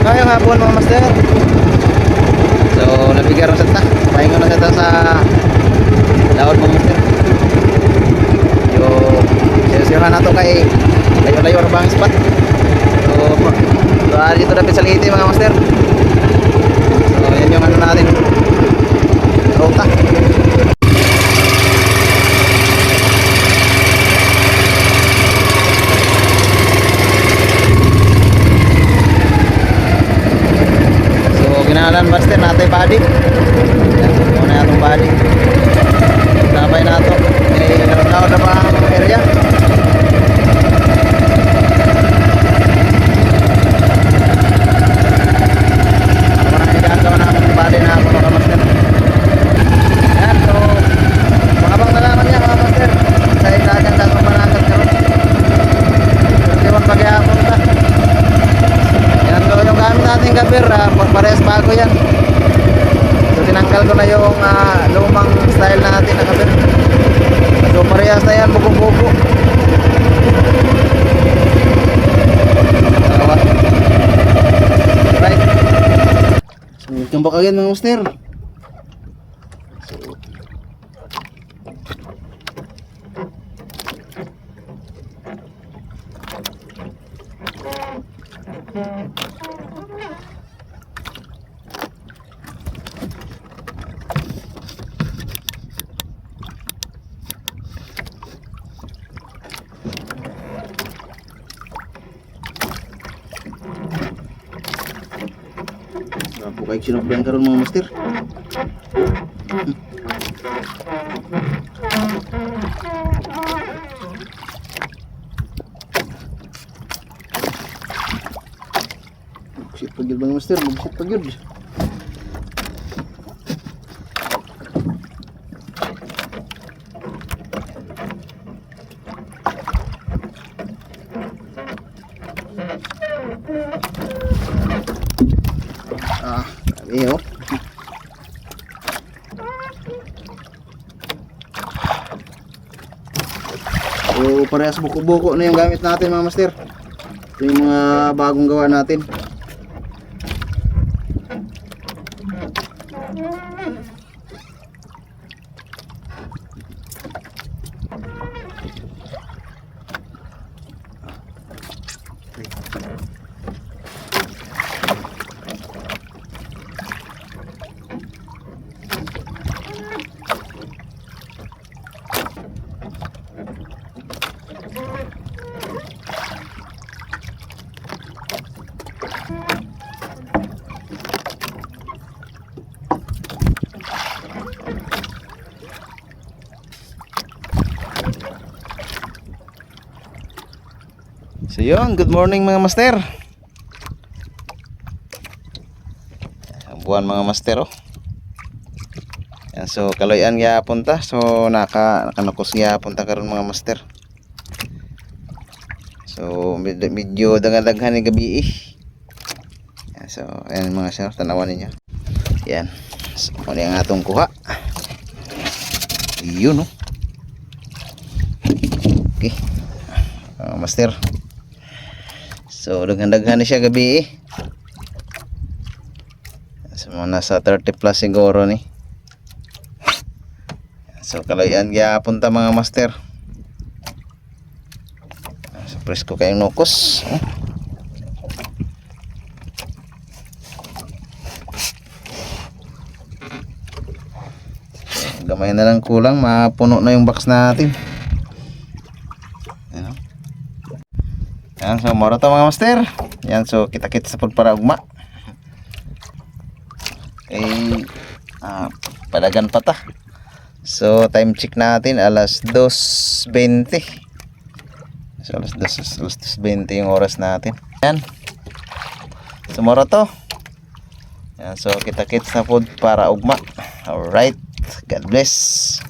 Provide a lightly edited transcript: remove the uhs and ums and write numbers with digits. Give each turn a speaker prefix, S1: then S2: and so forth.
S1: Ngayong hapon mga master. So nabigyan rin sa pahinga na sa laon mga master. Yung siyasiyahan na to kay layo-layo na bang spot. So dito dapat sa Leyte mga master. So yan yung ano natin, ruta. Ginalan master natin body. Muna natong body. Sabay na ito. Naroon na ba ang area? Ako na igagawa na ang body na ako mga master. Yan, so makabang na naman yan mga master. Sa ilagan lang ang malakad karon. Hindi mo pagyapon ta. Yan so yung gamit natin gabir, parehas bago yan. So tinanggal ko na yung lumang style natin na gabir. So parehas na yan, buko-buko. Right. So tumbok again mga master. Kahit sinukdan karon mga master. Bullshit pag yun mga master, bullshit pag yun. Iyo. So parehas buko-buko na yung gamit natin mga master. Ito yung mga bagong gawa natin. So yun, good morning mga master. Buwan mga master oh. Yan, so kaloyan gyapon ta. So nakanukos gyapon ta karon mga master. So medyo daghan-daghan ni gabi eh. Yan, so ayan mga sir, tanawan ninyo. Yan. So ano yung atong kuha. Yun oh. Okay. Master. So daghan-daghan na siya gabi eh. So nasa 30 plus siguro ni. So kalayan gyapon ta mga master. So presko kayong nukos. So, gamay na lang kulang, mapuno na yung box natin. Yan, so moro to mga master. Yan, so kita-kits sa pud para ugma. Palagan pa ta. So time check natin alas 2:20. So alas 2:20 yung oras natin. Yan. So moro to. Yan, so kita-kits na pud para ugma. Alright. God bless.